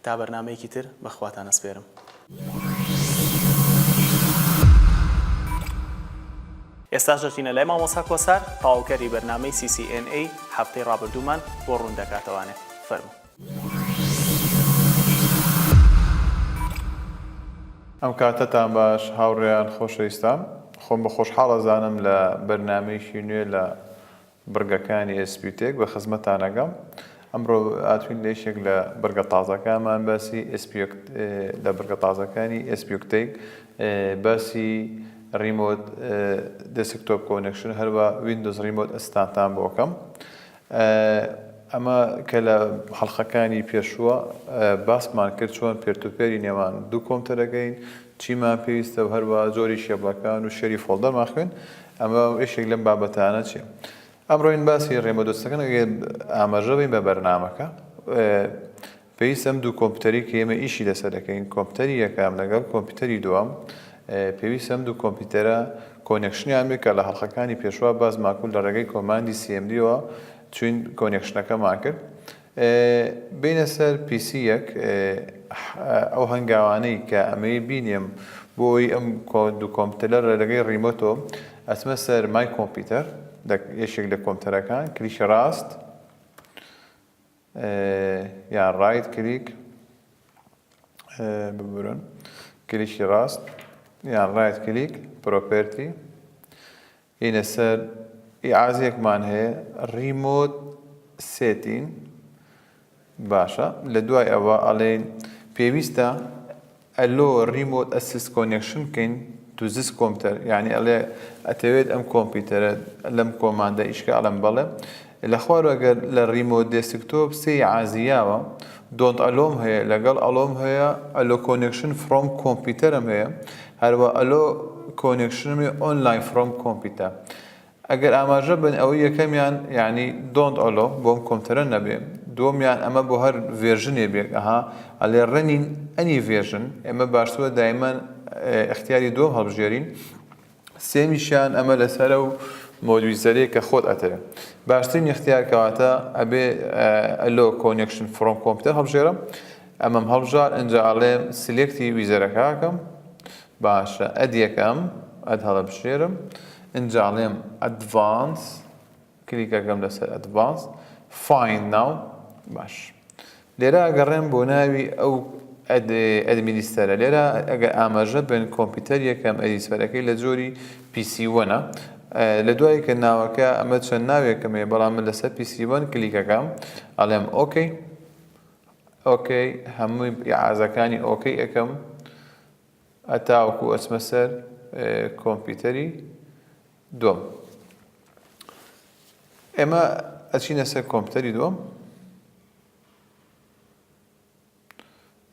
تا بەرنامەیەکی تر بەخواتان ئەسپێرم. ئێستا ژەرچینە لای مامۆستا کۆسار تەواوکەری بەرنامەی CCNA هەفتەی ڕابردوومان بۆ ڕوون دەکاتەوانێ. فەرموو. ئەم کاتتان باش هاوڕێیان خۆشەویستان خۆم بە خۆشحاڵە زانم لە بەرنامەیەکی نوێ لە بڕگەکانی SPUTech بە خزمەتانەگەم. ئەمڕۆ ئاتوین لە یەکێک لە بەرگە تازەکانمان باسی لە بەرگە تازەکانی SPUTech باسی ریمۆت دسکتۆپ کۆنێکشن هەروە ویندۆز ریمۆت ئەستانتان بۆکەم. ئەمە کە لە حەڵخەکانی پێشووە باسمان کرد چۆن پێرتوپێری نێوان دوو کۆمپیوتەرەکەین چیمان پێویستە و هەروە زۆری شێبڵەکان و شەری فۆڵدەرمان خوێن. ئەمە یەکێک لەم بابەتانە چیە؟ ئەمڕۆین باسی ڕێمەدۆستەکەن ئاماژە بین بە بەرنامەکە پێویستە ئەم دوو کۆمپیوتەری کە ئێمە ئیشی لەسەر دەکەین کۆمپیوتەری یەکەم لەگەڵ کۆمپیوتەری دووەم پێویستە ئەم دوو کۆمپیوتەرە کۆنێکشنیان بێت کە لە حەڵخەکانی پێشوە بازمان کرد لە ڕێگەی کۆماندی CMD-ەوە چوین کۆنێکشنەکەمان کرد بینە سەر PC یەک ئەو هەنگاوانەی کە ئەمەی بینیم بۆی ئەم دوو کۆمپیوتەر لە ڕێگەی ریمۆتەوە ئەچمە سەر مای کۆمپیوتەر یەکێک لە کۆمپیوتەرەکان کلیکی ڕاست یان ڕایت کلیک ببورن کلیکی ڕاست یان ڕایت کلیک پرۆپێرتی هینە سەر ئیعازیەکمان هەیە ریمۆت سێتین باشە لە دوای ئەوە ئەڵێن پێویستە ئەلۆ ریمۆت ئەسیست کۆنێکشن بکەین تو زیس کۆمپیوتەر یعنی ئەڵێ ئەتەوێت ئەم کۆمپیوتەرە لەم کۆماندە ئیشکە ئەڵم بەڵێ لە خوارەگەر لە ریمۆت دێسکتۆپ سێ عازیاوە دۆنت ئەلۆم هەیە لەگەڵ ئەلۆم هەیە ئەلۆ کۆنێکشن فرۆم کۆمپیوتەرم هەیە هەروە ئەلۆ کۆنێکشنمی ئۆنلاین فرۆم کۆمپیوتەر ئەگەر ئاماژە بن ئەوەی یەکەمیان یعنی دۆنت ئەلۆ بۆم کۆمپیوتەرە نەبێ دووەمیان ئەمە بۆ هەر ڤێرژنێ بێت ئەها ئەلێ ڕەنین ئەنی ڤێرژن ئێمە باشترە دایمەن اختیاری دوم هەڵبژێرین سێمیشیان ئەمە لەسەرە و مۆدویزەرەیە کە خۆت ئەتەوێت باشترین اختیار کەواتە ئەبێ ئەلۆ کۆنێکشن فرۆم کۆمپیوتەر هەڵبژێرم ئەمەم هەڵبژار ئەنجا ئەڵێم سلێکتی ویزەرەکەکەم باشە ئەدیەکەم ئەد هەڵبژێرم ئەنجا ئەڵێم ئەدڤانس کلیکەکەم لەسەر ئەدڤانس فاین ناو باش لێرە ئەگەڕێم بۆ ناوی ئەو ئەدمینیستەرە لێرە ئەگەر ئاماژە بن کۆمپیوتەر یەکەم ئەدیسفەرەکەی لە جۆری PC1ە لە دوای کە ناوەکە ئەمە چەند ناوێکم هەیە بەڵام من لەسەر PC1 کلیکەکەم ئەڵێم ئۆکەی ئۆکەی هەمووی ئیعازەکانی ئۆکەی ئەەکەم ئەتاوەکو ئەچمە سەر کۆمپیوتەری دووەم ئێمە ئەچینە سەر کۆمپیوتەری دووەم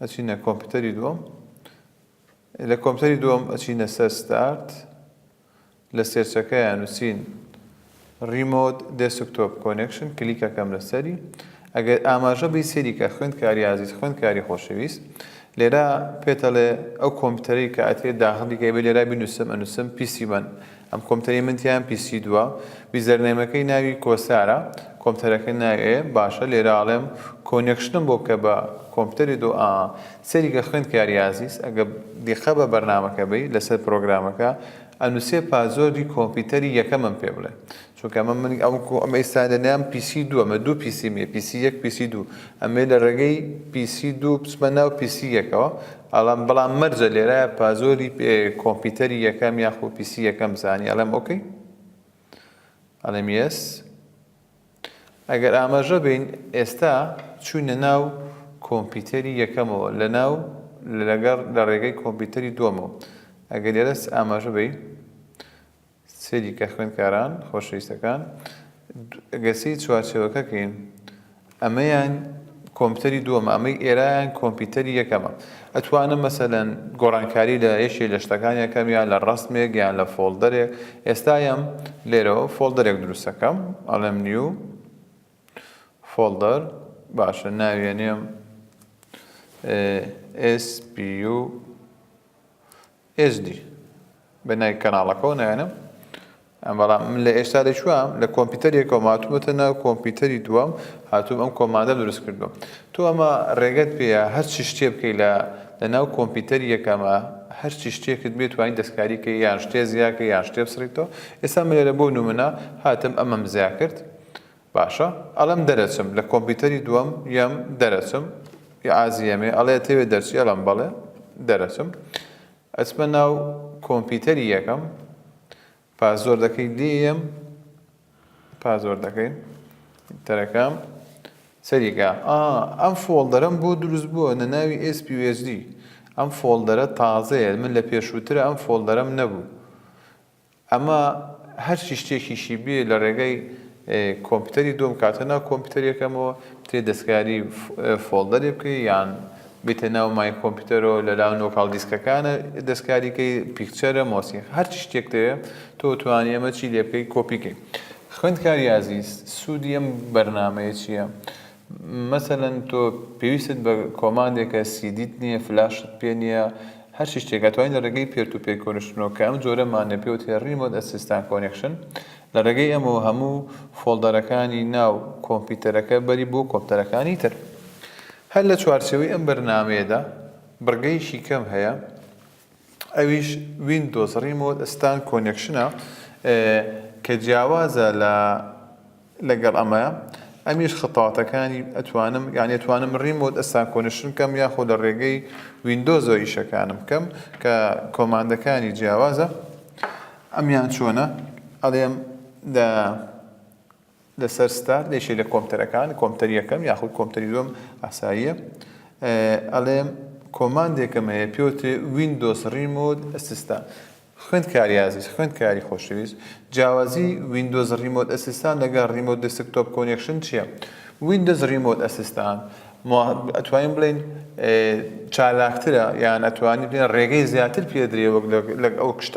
ئەچینە کۆمپیوتەری دووەم لە کۆمپیوتەری دووەم ئەچینە سەر ستارت لە سێرچەکەیان نووسین ریمۆت دێسکتۆپ کۆنێکشن کلیکەکەم لەسەری ئەگەر ئاماژە بی سێری کە خوێندکاری عزیز خوێندکاری خۆشەویست لێرە پێتەڵێ ئەو کۆمپیوتەری کە ئەتێ داخڵی کە بێ لێرە بینووسم ئەنووسم PC1 ئەم کۆمپیوتەری من تیان PC2 ویزەرنێمەکەی ناوی کۆسارە کۆمپیوتەرەکە ناوێ باشە لێرە ئاڵێم کۆنێکشنم بۆ کە بە کۆمپیوتەری دو سەریکە خوێندکاری ئازیز ئەگە دیخە بە بەرنامەکە بی لەسەر پرۆگرامەکە ئەنووسێ پازۆری کۆمپیوتەری یەکەمم پێ بڵێ چونکە ئەمە ئێستا دەنیام پیسی دوو ئەمە دوو پیسی مێ پیسی یەک پیسی دوو ئەمێ لە ڕێگەی پیسی دوو بچمە ناو پیسی یەکەوە ئەڵام بەڵام مەرجە لێرە پازۆری کۆمپیوتەری یەکەم یاخۆ پیسی یەکەم زانی ئەڵێم ئۆکەی ئەڵێم یەس ئەگەر ئاماژە بین ئێستا چوونە ناو کۆمپیوتەری یەکەمەوە لەگەڵ لە ڕێگەی کۆمپیوتەری دووەمەوە ئەگەر لێرەس ئاماژە بی سێریکە خوێندکاران خۆشەویستەکان گەسی چوارچێوەکەکەین ئەمەیان کۆمپیوتەری دووەمە ئەمەی ئێرایان کۆمپیوتەری یەکەمە ئەتوانم مەسەلەن گۆڕانکاری لە یەشێ لە شتەکان یەکەم یان لە ڕەسمێک یان لە فۆڵدەرێک ئێستایم لێرەوە فۆڵدەرێک دروستەکەم ئەڵێم نیو فۆڵدەر باشە ناوێنێم SPU SD بە نای کەناڵەکەەوە نایێنم بەڵام من لە ئێستا لەکوام لە کۆمپیوتەرێکەوە هاتوومەتە ناو کۆمپیوتەری دووەم هاتووم ئەم کۆماندە دروست کردوم تۆ ئەمە ڕێگەت پێە هەرچی شتێ بکەی لە ناو کۆمپیوتەری یەکەمە هەرچی شتێکت بێت توانین دەستکاریکە یان شتێ زیاکە یان شتێ بسڕیتەوە ئێستا من لێرە بۆ نمونە هاتم ئەمەم زیا کرد باشە ئەڵەم دەرەچم لە کۆمپیوتەری دووەم یەم دەرەچم یا ئازیەمێ ئەڵێ تێوێ دەرچی ئەڵەم بەڵێ دەرەچم ئەچمە ناو کۆمپیوتەری یەکەم پازۆر دەکەی دێم پازۆر دەکەین تەرەکەم سەریکە ئەم فۆڵدەرەم بۆ دروست بووە لە ناوی SPUSD ئەم فۆڵدەرە تازەیە من لە پێشووترە ئەم فۆڵدەرەم نەبوو ئەمە هەرچی شتێکیشی بێ لە ڕێگەی کۆمپیوتەری دووەم کاتە ناو کۆمپیوتەرێکەکەمەوە تێ دەستکاری فۆڵدەرێ بکەی یان بێتە ناو مای کۆمپیوتەرەوە لە لاو نۆکاڵ دیسکەکانە دەستکاریکەی پیکچەرە مۆسیق هەرچی شتێک دەیە تۆ توانی ئەمە چی لێ بکەی کۆپیکەی خوێندکاری ئازیز سوودی ئەم بەرنامەیە چییە؟ مەسەلەن تۆ پێویستت بە کۆماندێکە سیدیت نییە فلاشت پێ نییە هەرچی شتێک ئەتوانین لە ڕێگەی پێر-تو-پێر کۆنیکشنەوە کە ئەم جۆرەمانە پێوتێ ریمۆت ئەسیستان کۆنێکشن لە ڕێگەی ئەمەوە هەموو فۆڵدەرەکانی ناو کۆمپیوتەرەکە بەری بۆ کۆمپیوتەرەکانی تر هەر لە چوارچێوەی ئەم بەرنامەیەدا بڕگەیشی کەم هەیە ئەویش ویندۆز ریمۆت ئەستان کۆنێکشنە کە جیاوازە لەگەڵ ئەمەیە ئەمیش خەتاواتەکانی ئەتوانم ریمۆت ئەستان کۆنێکشن کەم یاخۆ لە ڕێگەی ویندۆزەوە ئیشەکانم کەم کە کۆماندەکانی جیاوازە ئەمیان چۆنە ئەڵێم لەسەر ستار لێشێ لە کۆمپیوتەری یەکەم یاخود کۆمپیوتەری دووەم ئاساییە ئەڵێم کۆماندێکم هەیە پێوتێ ویندۆز ریمۆت ئەسیستان خوێندکاری ئازیز خوێندکاری خۆشەویست جیاوازی ویندۆز ریمۆت ئەسیستان لەگەڵ ریمۆت دەسکتۆپ کۆنێکشن چییە؟ ویندۆز ریمۆت ئەسیستان ئەتوانین بڵێن چالاکترە یان ئەتوانین بڵێن ڕێگەی زیاتر پێدرێ وەک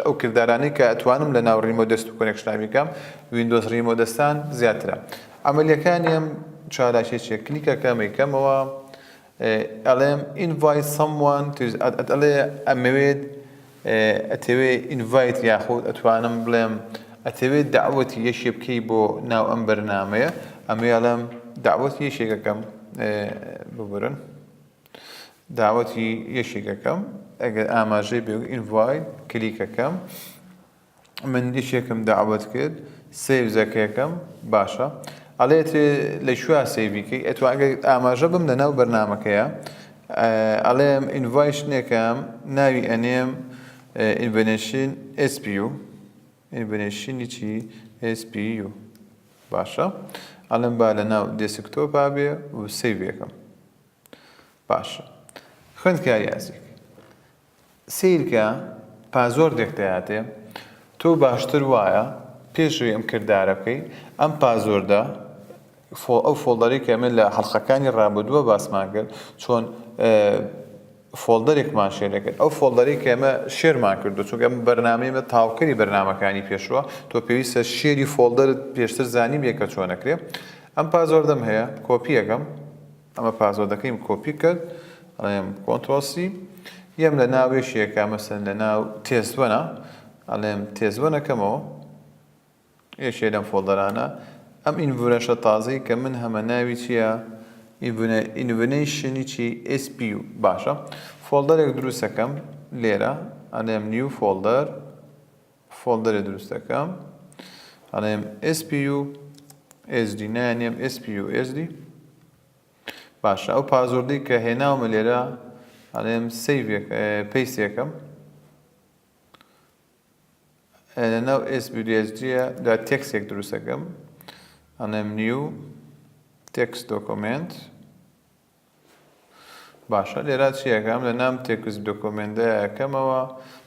ئەو کردارانەی کە ئەتوانم لە ناو ریمۆت دەست و کۆنێکشنای بکەم ویندۆز ریمۆت دەستان زیاترە ئەمەلیەکانی ئەم چالاکیە کلیکەکەم یکەمەوە ئەڵێم invite someone ئەڵێ ئەمەوێت ئەتەوێ invite یاخود ئەتوانم بڵێم ئەتەوێت داوەتی یەشێ بکەی بۆ ناو ئەم بەرنامەیە ئەمە ئەڵێم داوەتی یەشێکەکەم ببرن داوەتی یەشێکەکەم ئەگەر ئاماژەی بێ invite کلیکەکەم من یەشێکم داوەت کرد سیڤ زەکەیەکەم باشە ئەڵێت لە شووا سیڤیکەی ئەتوانگە ئاماژە بم لە ناو بەرنامەکەیە ئەڵێم invite شتێکم ناوی ئەنێم invention SPU inventionی چی SPU باشە ئەڵێم با لە ناو دێسکتۆپا بێ و سیڤێکم باشە خوێندکاری ئازیک سیرکە پازۆردێک دەهاتێ تۆ باشتر وایە پێشوی ئەم کردارە بکەی ئەم پازۆردە ئەو فۆڵدەری کە من لە حەڵقەکانی ڕابردووە باسمان کرد چۆن فۆڵدەرێکمان شێر کرد ئەو فۆڵدەری کە ئێمە شێرمان کردو چونکە ئەم بەرنامەیەمە تاوکەری بەرنامەکانی پێشوە تۆ پێویستە شێری فۆڵدەرت پێشتر زانی بێکە چۆنەکرێ ئەم پازۆردەم هەیە کۆپیەکەم ئەمە پازۆردەکەیم کۆپی کرد ئەڵێم کۆنترۆل-سی یەم لە ناوێشیەکە مەسەن لە ناو تێزوەنە ئەڵێم تێزوەنەکەمەوە یەکێ لەم فۆڵدەرانە ئەم ئینڤۆنەشە تازەی کە من هەمە ناوی چییە؟ ئینڤۆنیشنی چی؟ SPU. باشە، فۆڵدەرێک دروست دەکەم لێرە، ئەڵێم نیو فۆڵدەر، فۆڵدەرێک دروست دەکەم، ئەڵێم SPU SD، نانێم SPU SD. باشە، ئەو پازۆردەی کە هێناومە لێرە ئەڵێم پێیست یەکەم، لەناو SPU SDە دا تێکسێک دروست دەکەم، ئەڵێم نیو تێکست دۆکۆمنت. باشە، لێرە چی یەکەم؟ لە نام تێکست دۆکۆمنتە یەکەمەوە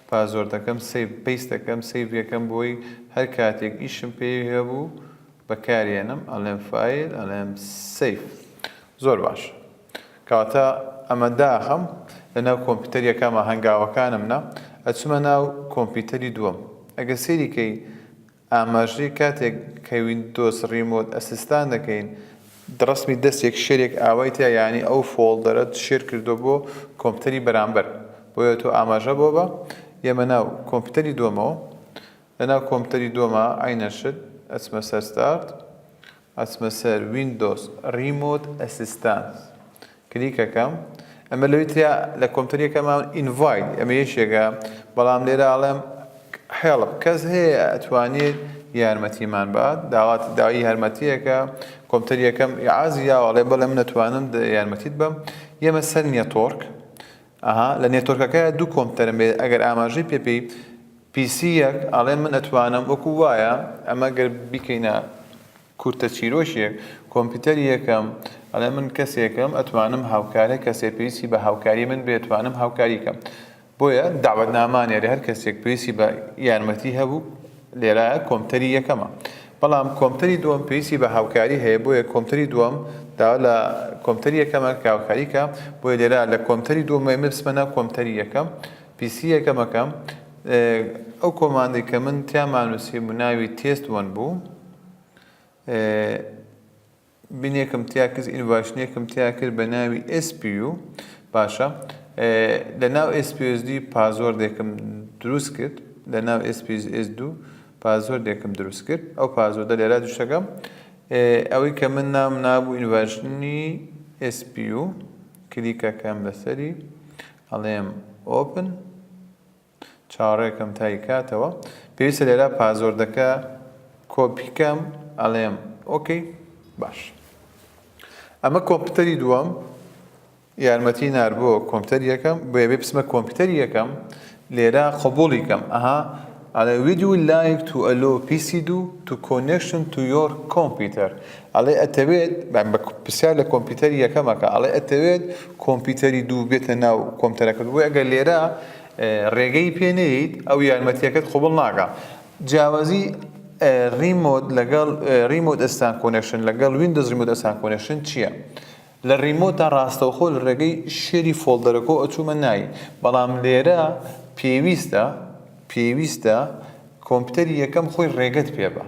پازۆردەکەم پێیست دەکەم، سەیڤ یەکەم بۆی هەر کاتێک ئیشم پێ هەبوو بەکارێنم، ئەڵێم فایل، ئەڵێم سەیڤ. زۆر باش. کەواتە ئەمە داخەم لەناو کۆمپیوتەریەکەمە هەنگاوەکانمنا، ئەچمە ناو کۆمپیوتەری دووەم. ئەگەر سێریکەی ئاماژەی کاتێک کە ویندۆز ریمۆت ئەسیستان دەکەین ڕسمی دەستێک شێرێک ئاوای تیا، یعنی ئەو فۆڵدەرت شێر کردو بۆ کۆمپیوتەری بەرامبەر، بۆیە تۆ ئاماژە بۆ بە. ئێمە ناو کۆمپیوتەری دووەمەوە، لەناو کۆمپیوتەری دووەمە ئاینەشت ئەچمە سەر ستارت، ئەچمە سەر ویندۆز ریمۆت ئەسیستانس، کلیکەکەم. ئەمە لەوەی تیا لە کۆمپیوتەریەکەمان ئینڤایت، ئەمە یەکێکە، بەڵام لێرە ئاڵێم هێڵپ، کەس هەیە ئەتوانێت یارمەتیمان بات، داوای یارمەتیەکە کۆمپیوتەریەکەم عازی یاوەڵێ بەڵێ من ئەتوانم یارمەتیت بەم. ئێمە سەر نێتۆرک، لە نێتۆرکەکە دوو کۆمپیوتەرم بێت، ئەگەر ئاماژەی پێی PC یەک ئاڵێ من ئەتوانم وەکو وایە، ئەمە گەر بیکەینە کورتە چیرۆشێک کۆمپیوتەری یەکەم، ئەڵێ من کەسێکم ئەتوانم هاوکارە کەسێک پێویستی بە هاوکاری من بێتوانم هاوکاریکەم. بۆیە داوەتنامانێرە هەر کەسێک پێویستی بە یارمەتی هەبوو لێرە کۆمپیوتەری یەکەمە. بەڵام کۆمپیوتەری دووەم پێویستی بە هاوکاری هەیە، بۆیە کۆمپیوتەری دووەم داوا لە کۆمپیوتەری یەکەمە هاوکاریکە، بۆیە لێرە لە کۆمپیوتەری دووەمە ئێمە بچمە ناو کۆمپیوتەری یەکەم، PC یەکەمەکەم. ئەو کۆماندی کە من تیامان نووسی بوو ناوی تێست1 بوو، بینێکم تیا کرد، ئینڤاشنێکم تیا کرد بە ناوی SPU. باشە، لە ناو SPUSD پازۆردێکم دروست کرد، لە ناو SPUSD پازۆردێکم دروست کرد، ئەو پازۆردە لێرە دوشەکەم، ئەوەی کە من نام نابوو ئینڤاشنی SPU، کلیکەکەم لەسەری، ئەڵێم ئۆپن، چاڕێکم تای کاتەوە، پێویستە لێرە پازۆردەکە کۆپیکەم، ئەڵێم ئۆکەی. باش، ئەمە کۆمپیوتەری دووەم یارمەتی نار بۆ کۆمپیوتەری یەکەم، بۆیە بێ بچمە کۆمپیوتەری یەکەم، لێرە قبوڵیکەم. ئەڵێ would you like to allow PC2 to connection to your computer؟ ئەڵێ ئەتەوێت پرسیار لە کۆمپیوتەری یەکەمەکە، ئەڵێ ئەتەوێت کۆمپیوتەری دوو بێتە ناو کۆمپیوتەرەکەت، بۆیە ئەگەر لێرە ڕێگەی پێنەیت ئەو یارمەتیەکەت قبوڵ ناکە. جیاوازی ریمۆت لەگەڵ ریمۆت ئەستان کۆنێکشن لەگەڵ ویندۆز ریمۆت ئەستان کۆنێکشن چییە؟ لە ریمۆتە ڕاستەوخۆ لە ڕێگەی شێری فۆڵدەرەکە ئەچوومە ناوی، بەڵام لێرە پێویستە کۆمپیوتەری یەکەم خۆی ڕێگەت پێ بە.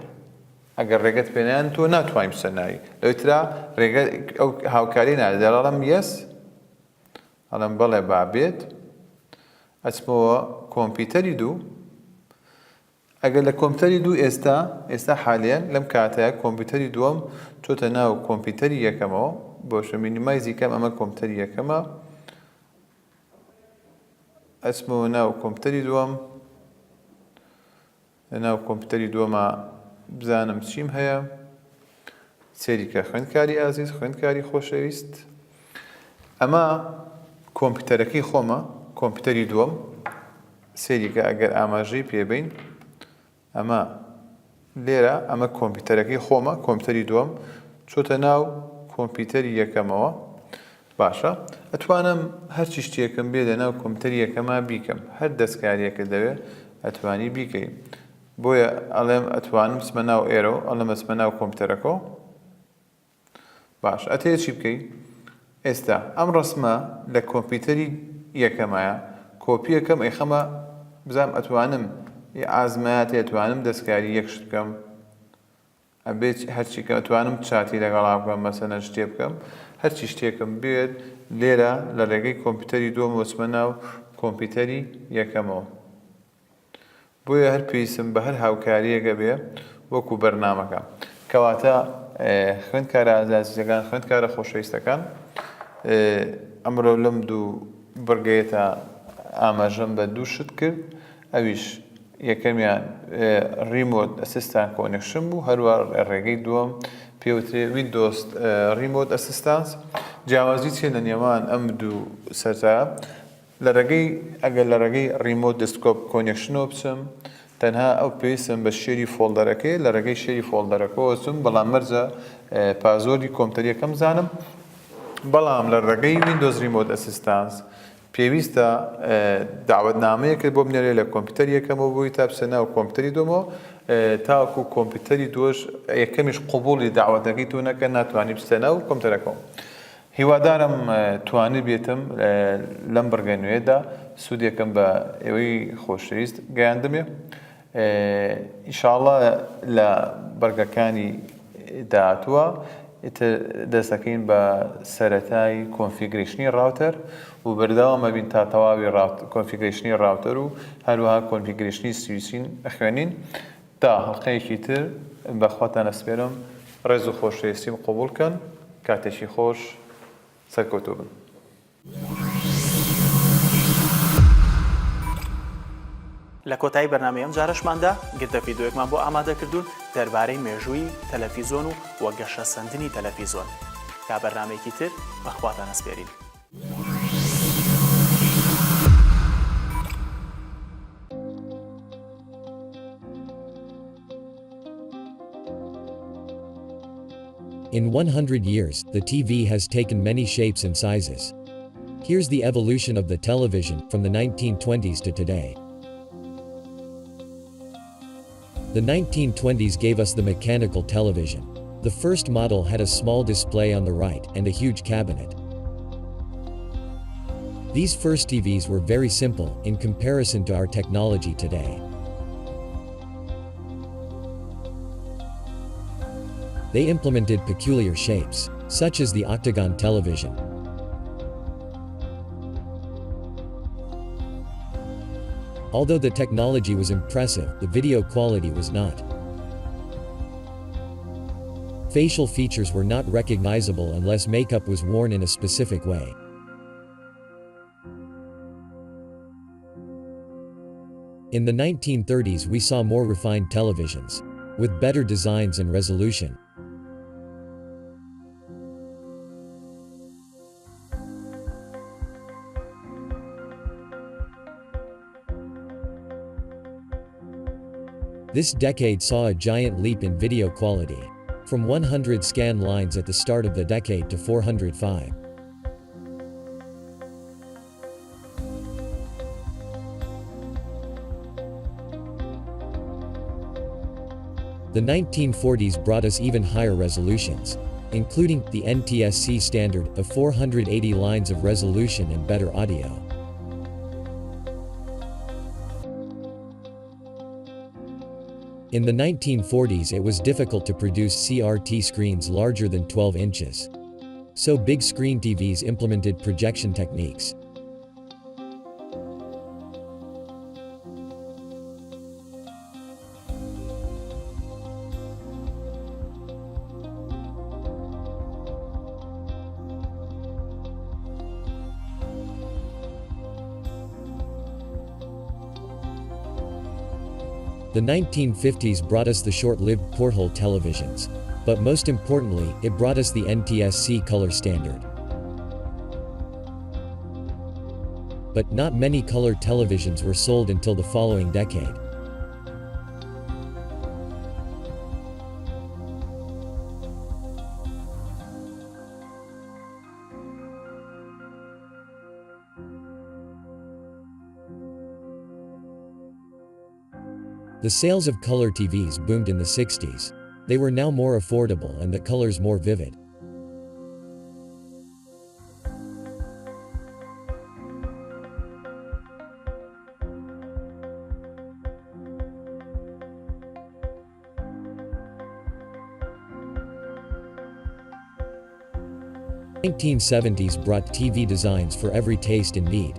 ئەگەر ڕێگەت پێنیان تۆ ناتوانین بچە ناوی، لەوترا ڕێگە ئەو هاوکاری نادێت. دەڵێم یەس، ئەڵێم بەڵێ بابێت، ئەچمەوە کۆمپیوتەری دوو. ئەگەر لە کۆمپیوتەری دوو ئێستا حالیان لەم کاتەیە کۆمپیوتەری دووەم چۆتە ناو کۆمپیوتەری یەکەمەوە، بۆشە مینیمایزی کەم، ئەمە کۆمپیوتەری یەکەمە، ئەچمەوە ناو کۆمپیوتەری دووەم، لە ناو کۆمپیوتەری دووەمە بزانم چیم هەیە، سێریکە خوێندکاری ئازیز، خوێندکاری خۆشەویست. ئەمە کۆمپیوتەرەکەی خۆمە، کۆمپیوتەری دووەم، سێریکە ئەگەر ئاماژەی پێبین، ئەمە لێرە ئەمە کۆمپیوتەرەکەی خۆمە، کۆمپیوتەری دووەم چۆتە ناو کۆمپیوتەری یەکەمەوە. باشە، ئەتوانم هەرچی شتێکم بێ لە ناو کۆمپیوتەری یەکەمە بیکەم، هەر دەستکاریەکە دەوێت ئەتوانی بیکەین. بۆیە ئەڵێم ئەتوانم چمە ناو ئێرە، ئەڵێم چمە ناو کۆمپیوتەرەکە. باش، ئەتەیە چی بکەین؟ ئێستا ئەم ڕسمە لە کۆمپیوتەری یەکەمایە، کۆپیەکەم ئەیخەمە بزانم ئەتوانم ئازمایەتی ئەتوانم دەستکاری یەک شت بکەم، ئەبێت هەرچیکە ئەتوانم چاتی لەگەڵا بکەم، مەسەلەن شتێ بکەم، هەرچی شتێکم بێت لێرە لە ڕێگەی کۆمپیوتەری دووەم وەچمە ناو کۆمپیوتەری یەکەمەوە. بۆیە هەر پێویستم بە هەر هاوکاریەکە بێ وەکو بەرنامەکە. کەواتە خوێندکارە ئازازیەکان خوێندکارە خۆشەویستەکان ئەمڕۆ لەم دوو بڕگەیەتە ئاماژەم بە دوو شت کرد ئەویش یەکەمیان ریمۆت ئەسیستان کۆنێکشن بوو هەروە ڕێگەی دووەم پێوترێ ویندۆز ریمۆت ئەسیستانس جیاوازی چێ لە نێوان ئەم دوو سەرتا لە ڕێگەی ئەگەر لە ڕێگەی ریمۆت دسکۆپ کۆنێکشنەوە بچم تەنها ئەو پێویستم بە شێری فۆڵدەرەکەی لە ڕێگەی شێری فۆڵدەرەکەەوە چوم بەڵام مەرجە پازۆری کۆمپیوتەریەکەم زانم بەڵام لە ڕێگەی ویندۆز ریمۆت ئەسیستانس پێویستە داوەتنامەیەکت بۆ بنێرێ لە کۆمپیوتەریەکەمەوە بۆی تا بچە ناو کۆمپیوتەری دۆمەوە تاوەکو کۆمپیوتەری دۆش یەکەمیش قبوڵی داوەتەکەی تۆ نەکە ناتوانانی بچە ناو کۆمپیوتەرەکەەوە هیوادارم توانی بێتم لەم بڕگەی نوێدا سوودێکم بە ئێوەی خۆشەویست گەیاندمێ ئینشاڵڵا لە بەرگەکانی داهاتووە دەستەکەین بە سەرەتای کۆنفیگریشنی راوتەر و بەردەوامە بین تا تەواوی کۆنفیگریشنی راوتەر و هەروەها کۆنفیگریشنی سویچین ئەخوێنین تا هەڵقەیەکی تر بەخواتان ئەسپێرم ڕێز و خۆشەویستیم قبوڵکەن کاتێکی خۆش سەرکەوتوو بن. لە کۆتایی بەرنامەی ئەم جارەشماندا گردە ڤیدۆیەکمان بۆ ئامادە کردوون دەربارەی مێژووی تەلەڤیزۆن و وە گەشە سەندنی تەلەڤیزۆن تا بەرنامەیەکی تر بەخواتان ئەسپێرین. In 100 years, the TV has taken many shapes and sizes. Here's the evolution of the television from the 1920s to today. The 1920s gave us the mechanical television. The first model had a small display on the right and a huge cabinet. These first TVs were very simple in comparison to our technology today. They implemented peculiar shapes, such as the octagon television. Although the technology was impressive, the video quality was not. Facial features were not recognizable unless makeup was worn in a specific way. In the 1930s, we saw more refined televisions, with better designs and resolution. This decade saw a giant leap in video quality, from 100 scan lines at the start of the decade to 405. The 1940s brought us even higher resolutions, including the NTSC standard of 480 lines of resolution and better audio. In the 1940s, it was difficult to produce CRT screens larger than 12 inches. So big screen TVs implemented projection techniques. The 1950s brought us the short-lived porthole televisions, but most importantly, it brought us the NTSC color standard. But not many color televisions were sold until the following decade. The sales of color TVs boomed in the 60s. They were now more affordable and the colors more vivid. The 1970s brought TV designs for every taste and need.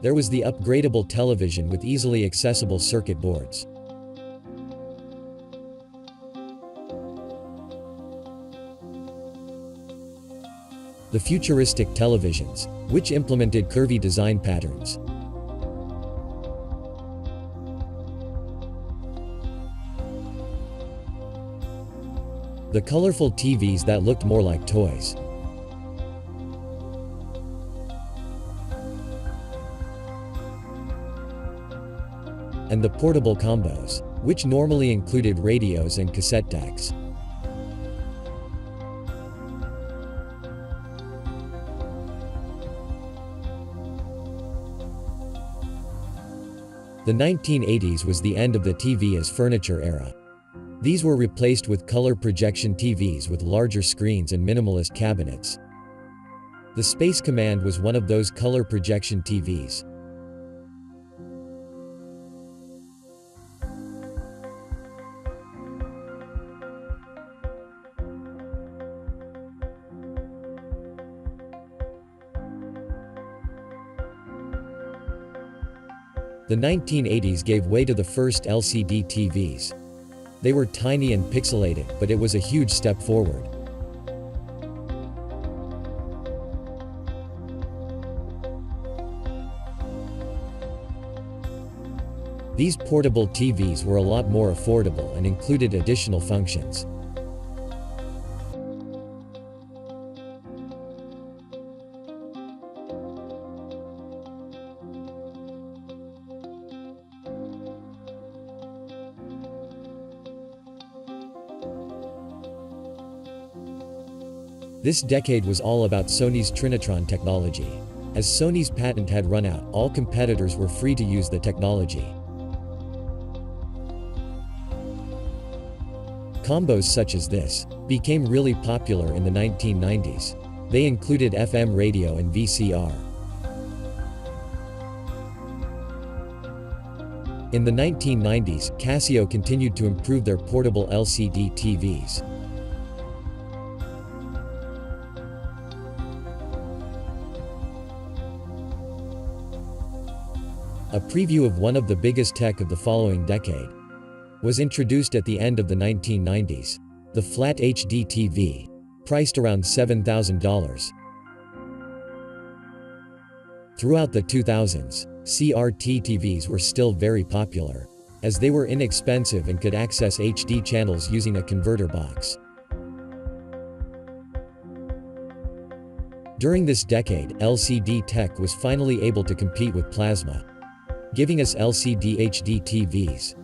There was the upgradable television with easily accessible circuit boards. The futuristic televisions, which implemented curvy design patterns. The colorful TVs that looked more like toys. And the portable combos, which normally included radios and cassette decks. The 1980s was the end of the TV as furniture era. These were replaced with color projection TVs with larger screens and minimalist cabinets. The Space Command was one of those color projection TVs. The 1980s gave way to the first LCD TVs. They were tiny and pixelated, but it was a huge step forward. These portable TVs were a lot more affordable and included additional functions. This decade was all about Sony's Trinitron technology. As Sony's patent had run out, all competitors were free to use the technology. Combos such as this became really popular in the 1990s. They included FM radio and VCR. In the 1990s, Casio continued to improve their portable LCD TVs. A preview of one of the biggest tech of the following decade was introduced at the end of the 1990s, the Flat HD TV, priced around $7,000. Throughout the 2000s, CRT TVs were still very popular, as they were inexpensive and could access HD channels using a converter box. During this decade, LCD tech was finally able to compete with plasma, giving us LCD HD TVs.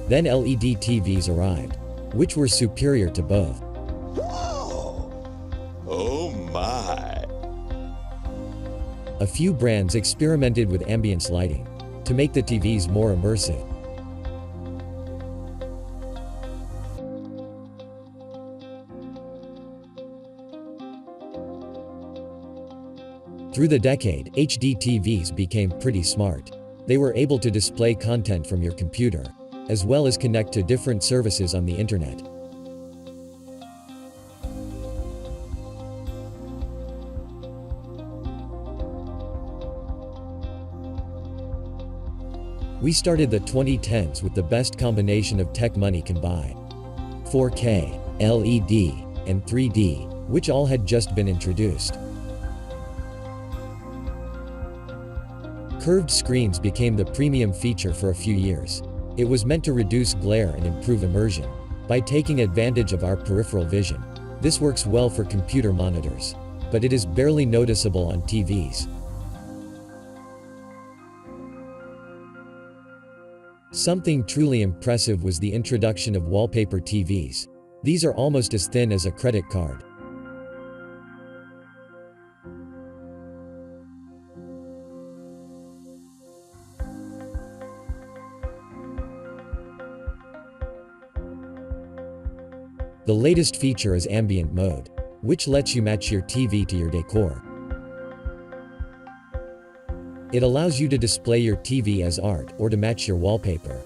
Then LED TVs arrived, which were superior to both. Whoa! Oh my! A few brands experimented with ambience lighting to make the TVs more immersive. Through the decade, HD TVs became pretty smart. They were able to display content from your computer, as well as connect to different services on the internet. We started the 2010s with the best combination of tech money can buy: 4K, LED, and 3D, which all had just been introduced. Curved screens became the premium feature for a few years. It was meant to reduce glare and improve immersion by taking advantage of our peripheral vision. This works well for computer monitors, but it is barely noticeable on TVs. Something truly impressive was the introduction of wallpaper TVs. These are almost as thin as a credit card. The latest feature is ambient mode, which lets you match your TV to your decor. It allows you to display your TV as art or to match your wallpaper.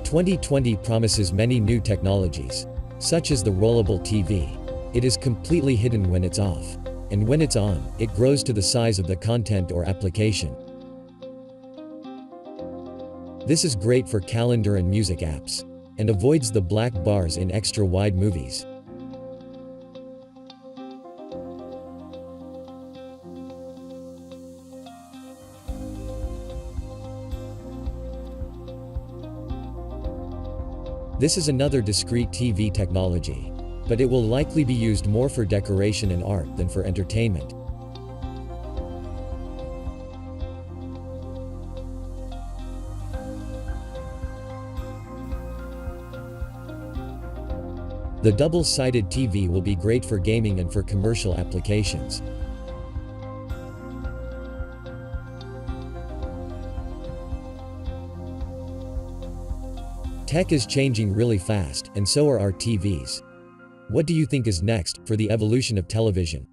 2020 promises many new technologies, such as the rollable TV. It is completely hidden when it's off, and when it's on, it grows to the size of the content or application. This is great for calendar and music apps, and avoids the black bars in extra-wide movies. This is another discrete TV technology, but it will likely be used more for decoration and art than for entertainment. The double-sided TV will be great for gaming and for commercial applications. Tech is changing really fast, and so are our TVs. What do you think is next for the evolution of television?